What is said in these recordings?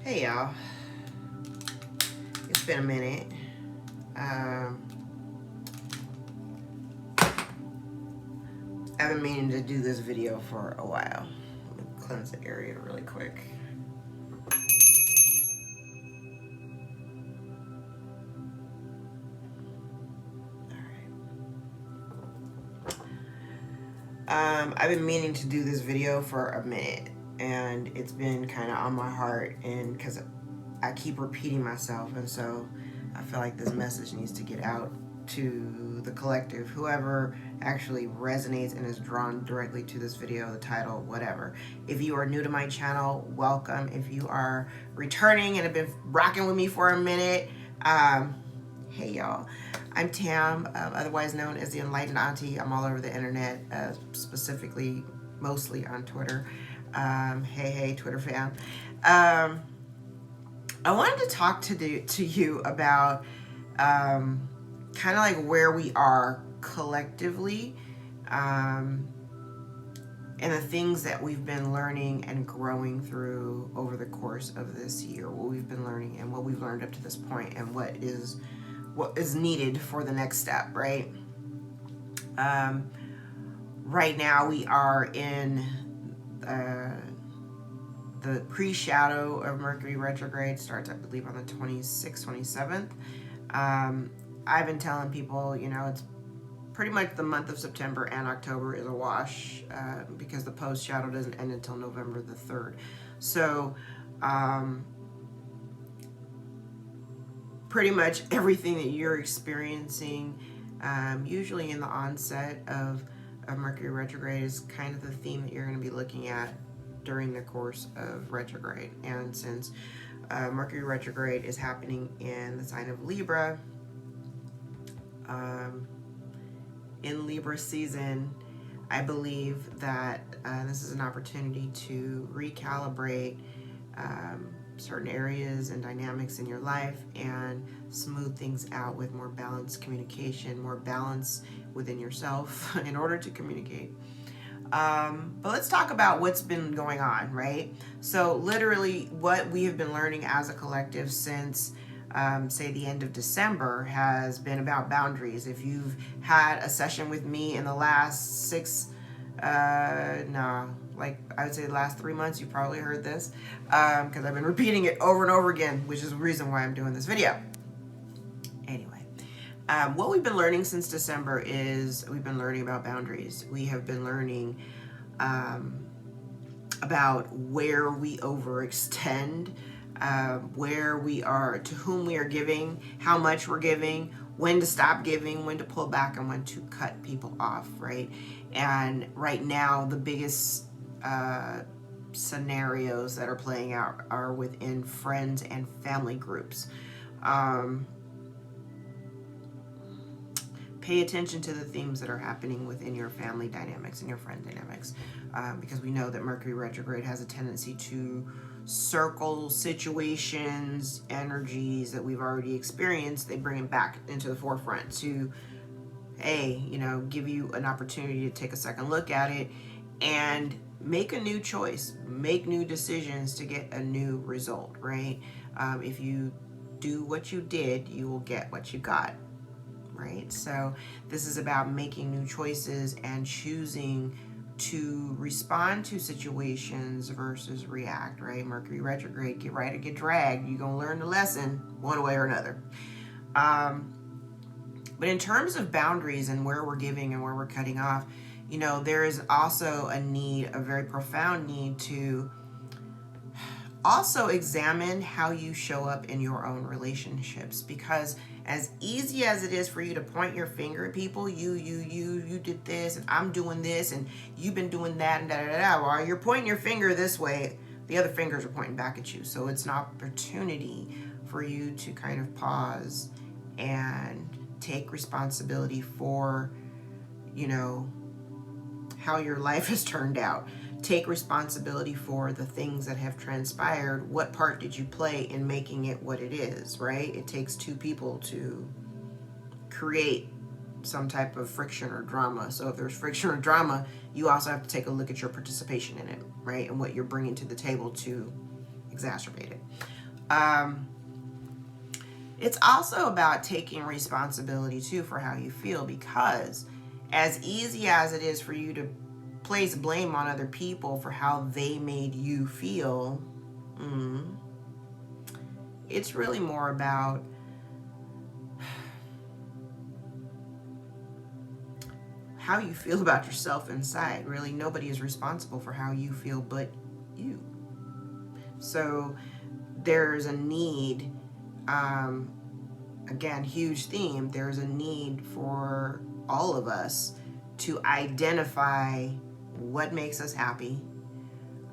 Hey y'all, it's been a minute. I've been meaning to do this video for a while. Let me cleanse the area really quick. I've been meaning to do this video for a minute, and it's been kind of on my heart, and because I keep repeating myself, and so I feel like this message needs to get out to the collective, whoever actually resonates and is drawn directly to this video, the title, whatever. If you are new to my channel, welcome. If you are returning and have been rocking with me for a minute, hey y'all, I'm Tam, otherwise known as the Enlightened Auntie. I'm all over the internet, specifically, mostly on Twitter. Hey, Twitter fam. I wanted to talk to you about kind of like where we are collectively, and the things that we've been learning and growing through over the course of this year, what we've been learning and what we've learned up to this point, and what is needed for the next step, right? Right now we are in the pre-shadow of Mercury Retrograde. Starts, I believe, on the 26th, 27th. I've been telling people, it's pretty much the month of September and October is a wash, because the post-shadow doesn't end until November the 3rd. So pretty much everything that you're experiencing, usually in the onset of Mercury Retrograde, is kind of the theme that you're going to be looking at during the course of retrograde. And since Mercury Retrograde is happening in the sign of Libra, in Libra season, I believe that this is an opportunity to recalibrate certain areas and dynamics in your life and smooth things out with more balanced communication, more balance within yourself in order to communicate. But let's talk about what's been going on, right? So literally what we have been learning as a collective since say the end of December has been about boundaries. If you've had a session with me in the last I would say the last 3 months, you probably heard this, because I've been repeating it over and over again, which is the reason why I'm doing this video. Anyway, what we've been learning since December is we've been learning about boundaries. We have been learning about where we overextend, where we are, to whom we are giving, how much we're giving, when to stop giving, when to pull back, and when to cut people off, right? And right now, the biggest scenarios that are playing out are within friends and family groups. Pay attention to the themes that are happening within your family dynamics and your friend dynamics, because we know that Mercury retrograde has a tendency to circle situations, energies that we've already experienced. They bring them back into the forefront to, hey, give you an opportunity to take a second look at it and make a new choice, make new decisions to get a new result, right? If you do what you did, you will get what you got. Right? So this is about making new choices and choosing to respond to situations versus react, right? Mercury retrograde, get right or get dragged. You're going to learn the lesson one way or another. But in terms of boundaries and where we're giving and where we're cutting off, there is also a need, a very profound need, to also examine how you show up in your own relationships, because as easy as it is for you to point your finger at people, you did this and I'm doing this and you've been doing that and da. While you're pointing your finger this way, the other fingers are pointing back at you. So it's an opportunity for you to kind of pause and take responsibility for, how your life has turned out. Take responsibility for the things that have transpired. What part did you play in making it what it is, right? It takes two people to create some type of friction or drama. So if there's friction or drama, you also have to take a look at your participation in it, right? And what you're bringing to the table to exacerbated. It's also about taking responsibility too for how you feel, because as easy as it is for you to place blame on other people for how they made you feel, it's really more about how you feel about yourself inside. Really, nobody is responsible for how you feel but you. So there's a need, again, huge theme, there's a need for all of us to identify what makes us happy,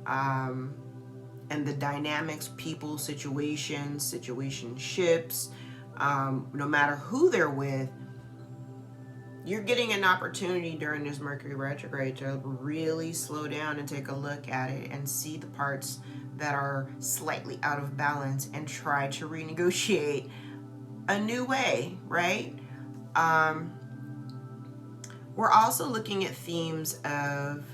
and the dynamics, people, situations, situationships, no matter who they're with. You're getting an opportunity during this Mercury retrograde to really slow down and take a look at it and see the parts that are slightly out of balance and try to renegotiate a new way, right? We're also looking at themes of,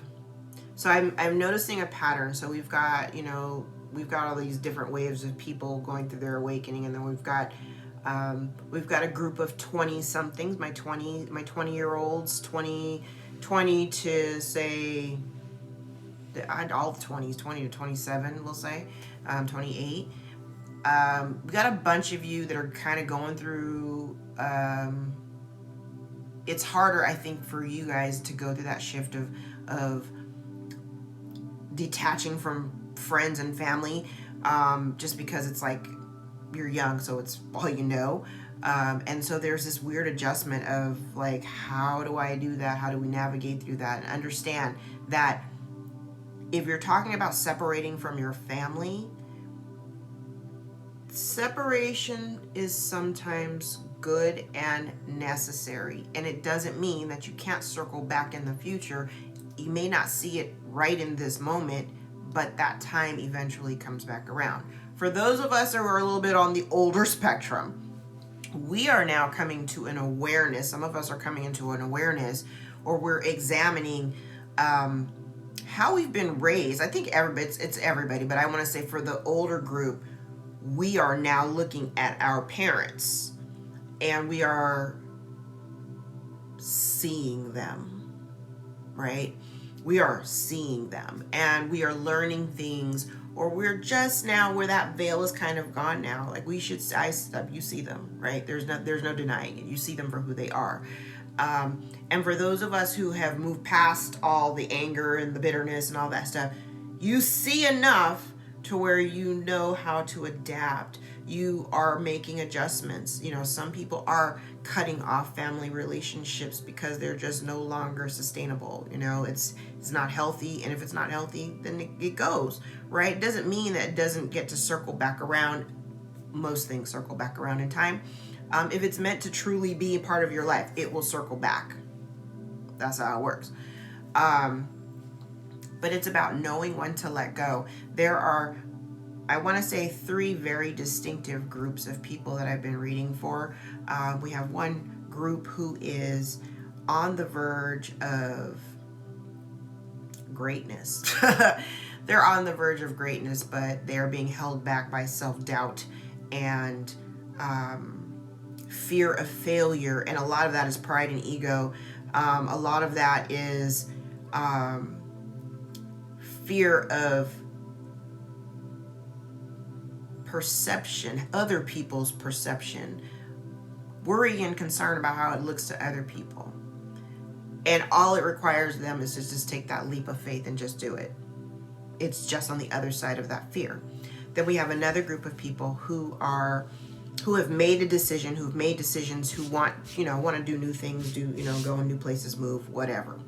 so I'm noticing a pattern. So we've got all these different waves of people going through their awakening, and then we've got a group of 20 somethings, my 20-year-olds, 20 to say, all the 20s, 20 to 27, we'll say, 28. We got a bunch of you that are kind of going through, it's harder, I think, for you guys to go through that shift of detaching from friends and family, just because it's like you're young, so it's all you know. And so there's this weird adjustment of like, how do I do that? How do we navigate through that? And understand that if you're talking about separating from your family, separation is sometimes good and necessary. And it doesn't mean that you can't circle back in the future. You may not see it right in this moment, but that time eventually comes back around. For those of us who are a little bit on the older spectrum, we are now coming to an awareness. Some of us are coming into an awareness, or we're examining how we've been raised. I think it's everybody, but I want to say for the older group, we are now looking at our parents and we are seeing them, right? We are seeing them and we are learning things, or we're just now where that veil is kind of gone now. Like you see them, right? There's no denying it. You see them for who they are. And for those of us who have moved past all the anger and the bitterness and all that stuff, you see enough to where you know how to adapt. You are making adjustments. Some people are cutting off family relationships because they're just no longer sustainable. It's not healthy, and if it's not healthy, then it goes, right? It doesn't mean that it doesn't get to circle back around. Most things circle back around in time. If it's meant to truly be a part of your life, it will circle back. That's how it works. But it's about knowing when to let go. There are, I want to say, 3 very distinctive groups of people that I've been reading for. We have one group who is on the verge of greatness. They're on the verge of greatness, but they're being held back by self-doubt and fear of failure. And a lot of that is pride and ego. A lot of that is fear of perception, other people's perception, worry and concern about how it looks to other people. And all it requires them is to just take that leap of faith and just do it. It's just on the other side of that fear. Then we have another group of people who have made a decision, who've made decisions, who want to do new things, go in new places, move, whatever.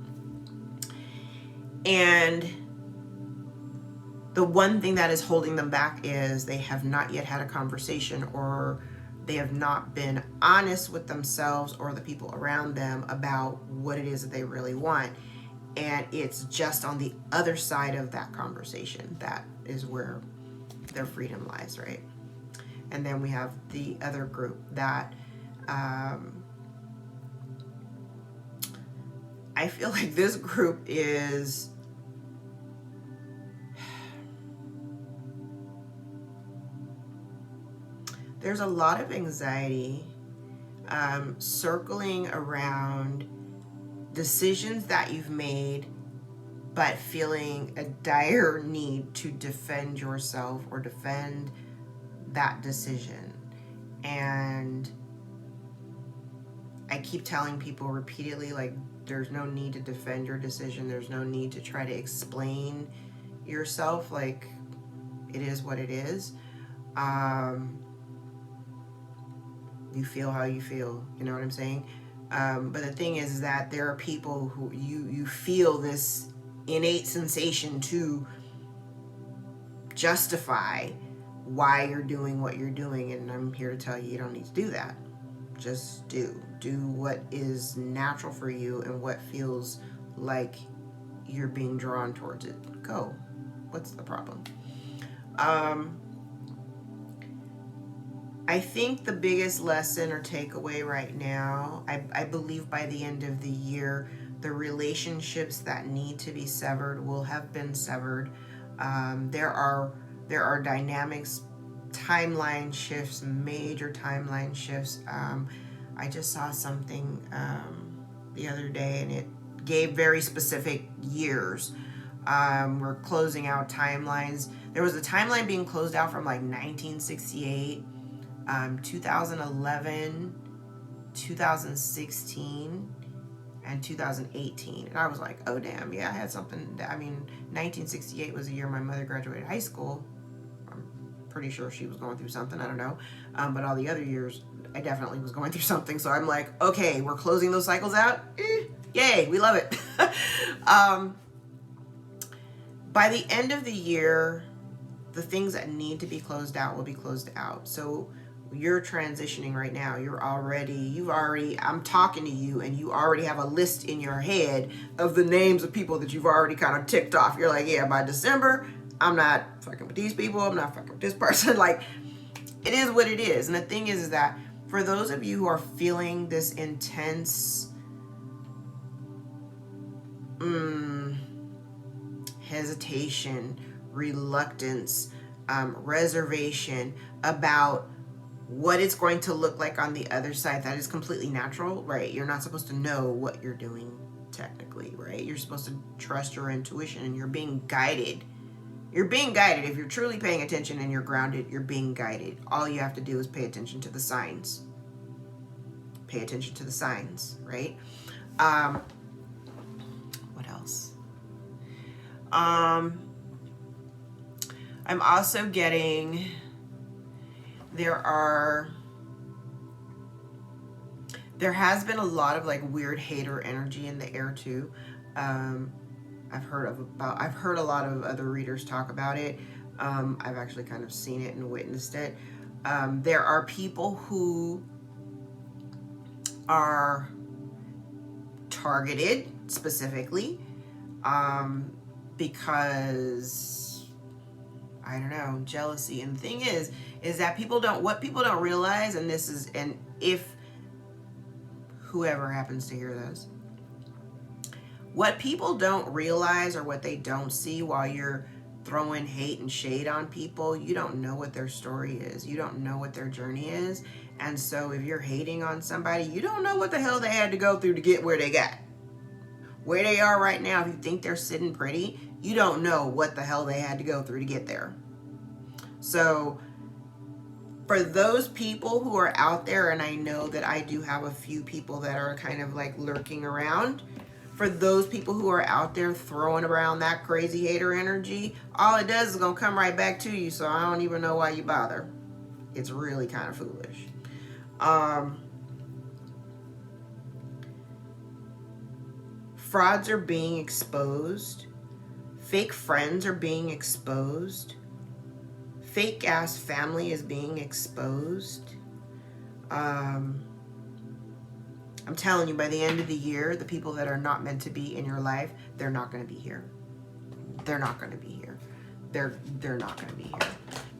And the one thing that is holding them back is they have not yet had a conversation, or they have not been honest with themselves or the people around them about what it is that they really want. And it's just on the other side of that conversation that is where their freedom lies, right? And then we have the other group that I feel like this group is there's a lot of anxiety circling around decisions that you've made, but feeling a dire need to defend yourself or defend that decision. And I keep telling people repeatedly, like, there's no need to defend your decision. There's no need to try to explain yourself. Like, it is what it is. You feel how you feel, you know what I'm saying? But the thing is that there are people who you feel this innate sensation to justify why you're doing what you're doing, and I'm here to tell you, you don't need to do that. Just do what is natural for you and what feels like you're being drawn towards it. Go. What's the problem? I think the biggest lesson or takeaway right now, I believe by the end of the year, the relationships that need to be severed will have been severed. There are dynamics, timeline shifts, major timeline shifts. I just saw something the other day, and it gave very specific years. We're closing out timelines. There was a timeline being closed out from like 1968, 2011, 2016, and 2018. And I was like, oh damn, yeah, I had something. 1968 was the year my mother graduated high school. I'm pretty sure she was going through something, I don't know. But all the other years, I definitely was going through something. So I'm like, okay, we're closing those cycles out. Yay, we love it. By the end of the year, the things that need to be closed out will be closed out. So you're transitioning right now. I'm talking to you, and you already have a list in your head of the names of people that you've already kind of ticked off. You're like, yeah, by December, I'm not fucking with these people. I'm not fucking with this person. Like, it is what it is. And the thing is that for those of you who are feeling this intense hesitation, reluctance, reservation about what it's going to look like on the other side, that is completely natural, right? You're not supposed to know what you're doing technically, right? You're supposed to trust your intuition, and you're being guided. You're being guided. If you're truly paying attention and you're grounded, you're being guided. All you have to do is pay attention to the signs. Pay attention to the signs, right? What else? I'm also getting, there has been a lot of like weird hater energy in the air too. I've heard a lot of other readers talk about it. I've actually kind of seen it and witnessed it. There are people who are targeted specifically because, I don't know, jealousy. And the thing is that what people don't realize, and if whoever happens to hear this, what people don't realize or what they don't see while you're throwing hate and shade on people, you don't know what their story is. You don't know what their journey is. And so if you're hating on somebody, you don't know what the hell they had to go through to get where they got. Where they are right now, if you think they're sitting pretty, you don't know what the hell they had to go through to get there. So for those people who are out there, and I know that I do have a few people that are kind of like lurking around, for those people who are out there throwing around that crazy hater energy, all it does is gonna come right back to you. So I don't even know why you bother. It's really kind of foolish. Frauds are being exposed. Fake friends are being exposed. Fake ass family is being exposed. I'm telling you, by the end of the year, the people that are not meant to be in your life, they're not going to be here. They're not going to be here. They're not going to be here.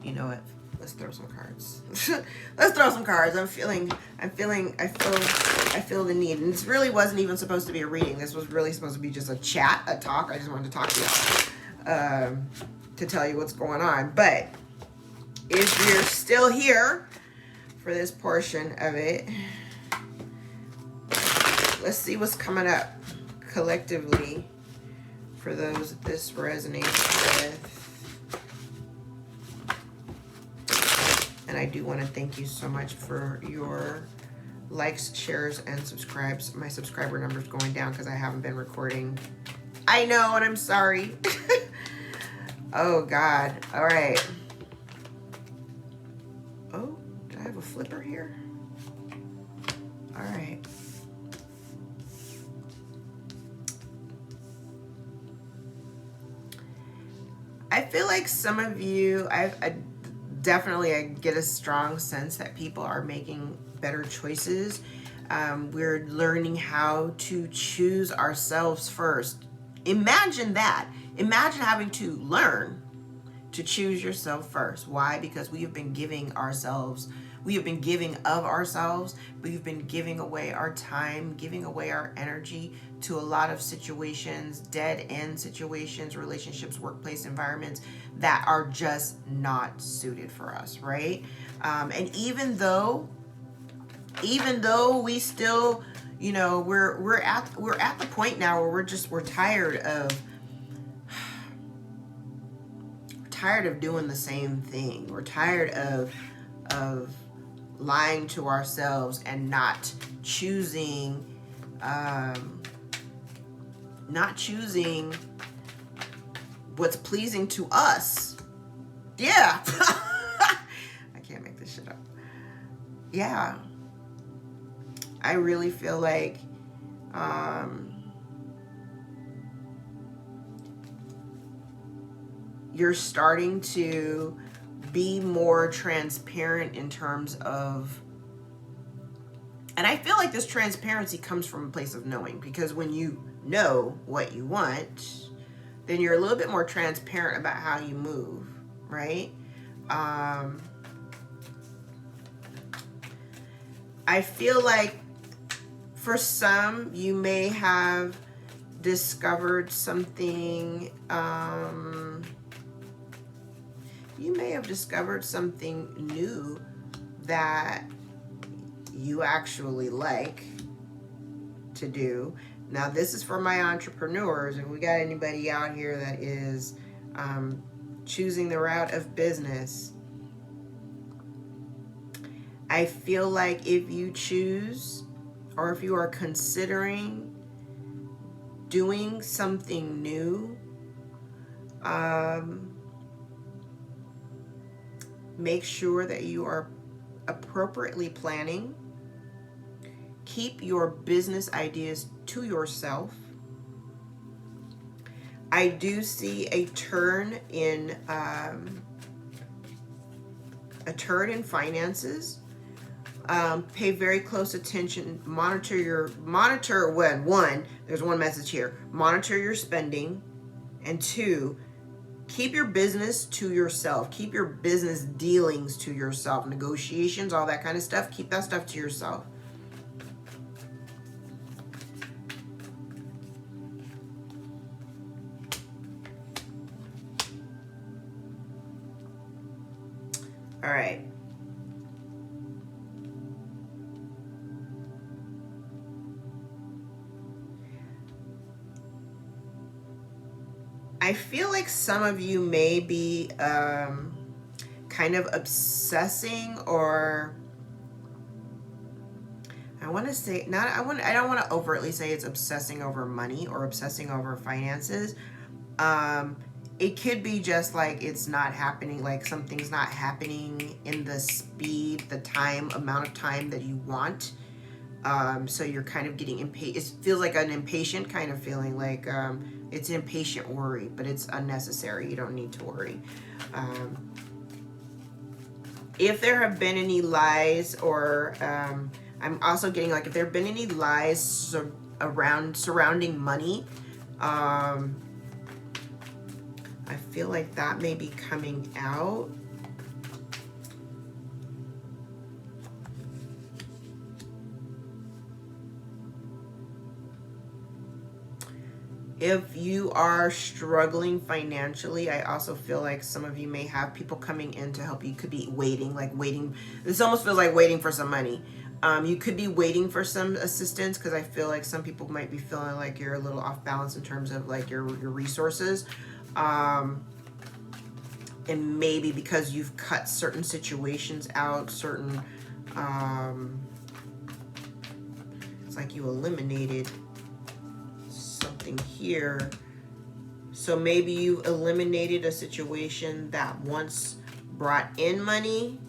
You know what? Let's throw some cards. Let's throw some cards. I feel the need. And this really wasn't even supposed to be a reading. This was really supposed to be just a chat, a talk. I just wanted to talk to you to tell you what's going on. But if you're still here, for this portion of it. Let's see what's coming up collectively for those that this resonates with. And I do want to thank you so much for your likes, shares, and subscribes. My subscriber number's going down because I haven't been recording. I know, and I'm sorry. Oh, God. All right. Oh, do I have a flipper here? All right. I feel like some of you, I get a strong sense that people are making better choices. We're learning how to choose ourselves first. Imagine that. Imagine having to learn to choose yourself first. Why? Because we have been giving of ourselves, we've been giving away our time, giving away our energy to a lot of situations, dead end situations, relationships, workplace environments that are just not suited for us, right? And even though we still, you know, we're at the point now where we're tired of doing the same thing. We're tired of lying to ourselves and not choosing what's pleasing to us. Yeah. I can't make this shit up. Yeah. I really feel like you're starting to be more transparent in terms of, and I feel like this transparency comes from a place of knowing, because when you know what you want, then you're a little bit more transparent about how you move, right? I feel like for some, you may have discovered something, new that you actually like to do. Now, this is for my entrepreneurs. If we got anybody out here that is choosing the route of business, I feel like if you choose, or if you are considering doing something new, make sure that you are appropriately planning. Keep your business ideas to yourself. I do see a turn in finances. Pay very close attention. There's one message here. Monitor your spending. And 2, keep your business to yourself. Keep your business dealings to yourself. Negotiations, all that kind of stuff. Keep that stuff to yourself. All right. I feel like some of you may be kind of obsessing, or I don't want to overtly say it's obsessing over money or obsessing over finances. It could be just like it's not happening, like something's not happening in the speed, the amount of time that you want. So you're kind of getting impatient. It feels like an impatient kind of feeling, like it's impatient worry, but it's unnecessary. You don't need to worry. If there have been any lies, or I'm also getting like if there have been any lies surrounding money, I feel like that may be coming out. If you are struggling financially, I also feel like some of you may have people coming in to help you. Could be waiting, like waiting. This almost feels like waiting for some money. You could be waiting for some assistance, because I feel like some people might be feeling like you're a little off balance in terms of like your resources. And maybe because you've cut certain situations out, certain, it's like you eliminated something here. So maybe you eliminated a situation that once brought in money,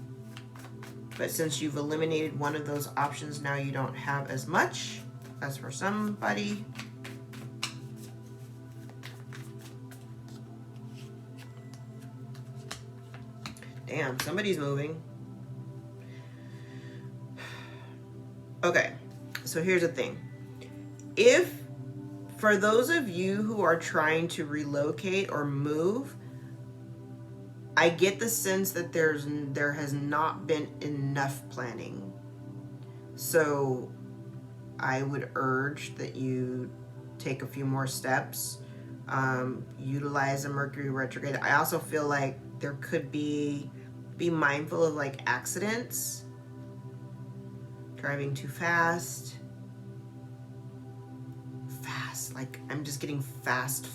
but since you've eliminated one of those options, now you don't have as much as for somebody. Damn, somebody's moving. Okay, so here's the thing. If, for those of you who are trying to relocate or move, I get the sense that there has not been enough planning. So I would urge that you take a few more steps, utilize a Mercury retrograde. I also feel like there could be mindful of like accidents, driving too fast, like I'm just getting fast.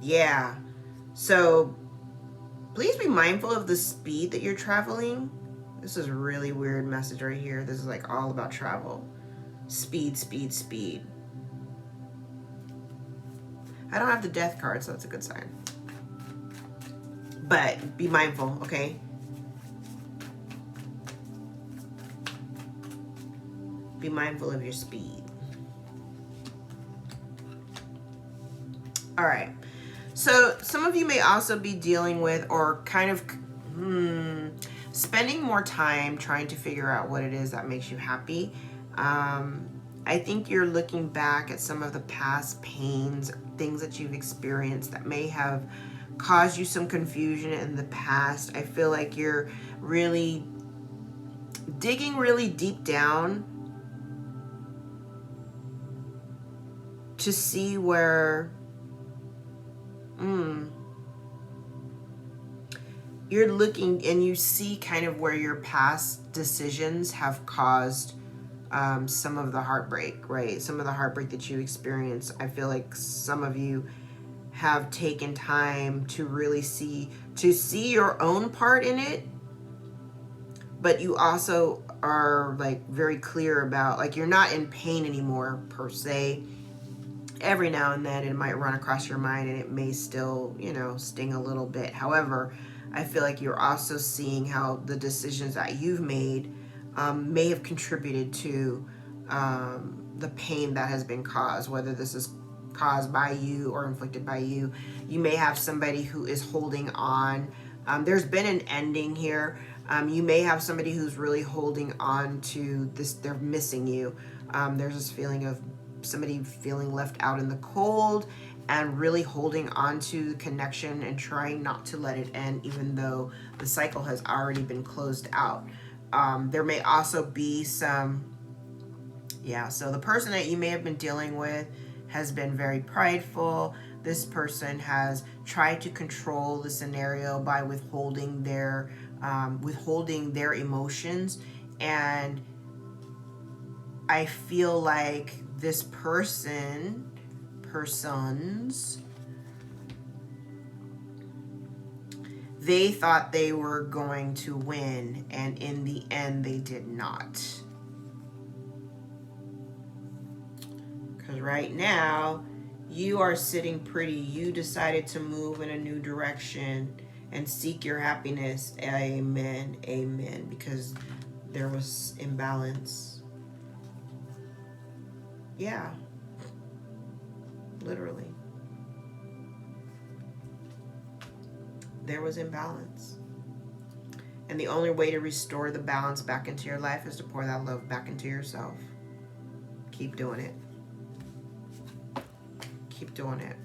Yeah, so please be mindful of the speed that you're traveling. This is a really weird message right here. This is like all about travel. Speed. I don't have the death card, so that's a good sign. But be mindful, okay? Be mindful of your speed. All right. So some of you may also be dealing with, or kind of spending more time trying to figure out what it is that makes you happy. I think you're looking back at some of the past pains, things that you've experienced that may have caused you some confusion in the past. I feel like you're really digging really deep down to see where you're looking, and you see kind of where your past decisions have caused some of the heartbreak, right? Some of the heartbreak that you experience. I feel like some of you have taken time to really see your own part in it, but you also are like very clear about, like, you're not in pain anymore per se. Every now and then it might run across your mind, and it may still, sting a little bit. However, I feel like you're also seeing how the decisions that you've made may have contributed to the pain that has been caused, whether this is caused by you or inflicted by you. You may have somebody who is holding on. There's been an ending here. You may have somebody who's really holding on to this. They're missing you. There's this feeling of somebody feeling left out in the cold and really holding on to the connection and trying not to let it end, even though the cycle has already been closed out. There may also be some, so the person that you may have been dealing with has been very prideful. This person has tried to control the scenario by withholding their emotions. And I feel like this persons, they thought they were going to win, and in the end they did not. Because right now you are sitting pretty. You decided to move in a new direction and seek your happiness. Amen. Because there was imbalance. Yeah. Literally. There was imbalance. And the only way to restore the balance back into your life is to pour that love back into yourself. Keep doing it. Keep doing it.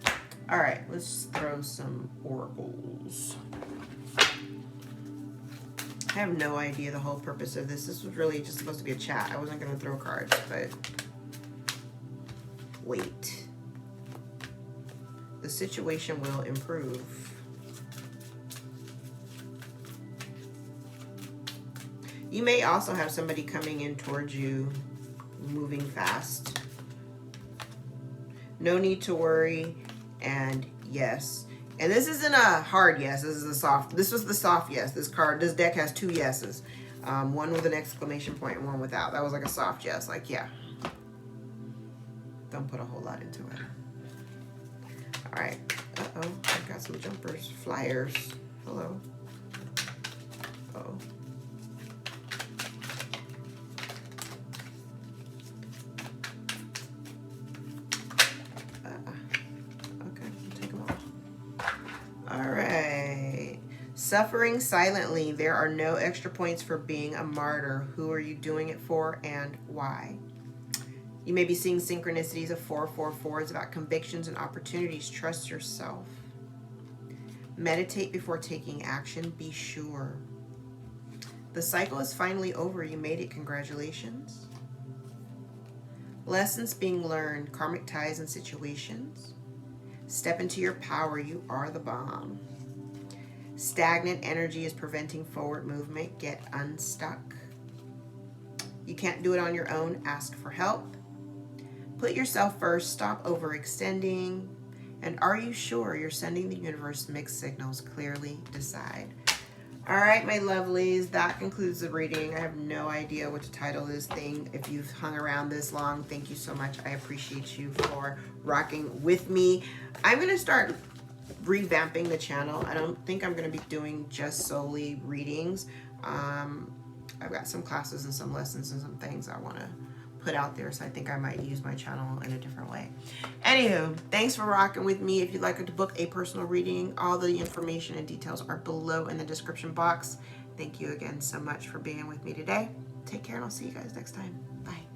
All right, let's throw some oracles. have no idea the whole purpose of this. This was really just supposed to be a chat. I wasn't going to throw cards, but wait. The situation will improve. You may also have somebody coming in towards you, moving fast. No need to worry, and yes. And this isn't a hard yes, this is a soft, this was the soft yes. This deck has 2 yeses. One with an exclamation point and one without. That was like a soft yes, like yeah. Don't put a whole lot into it. All right, uh-oh, I got some jumpers, flyers. Hello. Uh-oh. Suffering silently. There are no extra points for being a martyr. Who are you doing it for and why? You may be seeing synchronicities of 444. It's about convictions and opportunities. Trust yourself. Meditate before taking action. Be sure. The cycle is finally over. You made it. Congratulations. Lessons being learned. Karmic ties and situations. Step into your power. You are the bomb. Stagnant energy is preventing forward movement. Get unstuck. You can't do it on your own. Ask for help. Put yourself first. Stop overextending. And are you sure you're sending the universe mixed signals? Clearly decide. All right, my lovelies, that concludes the reading. I have no idea what to title this thing. If you've hung around this long, thank you so much. I appreciate you for rocking with me. I'm going to start revamping the channel. I don't think I'm going to be doing just solely readings. I've got some classes and some lessons and some things I want to put out there, so I think I might use my channel in a different way. Anywho, thanks for rocking with me. If you'd like to book a personal reading, all the information and details are below in the description box. Thank you again so much for being with me today. Take care, and I'll see you guys next time. Bye.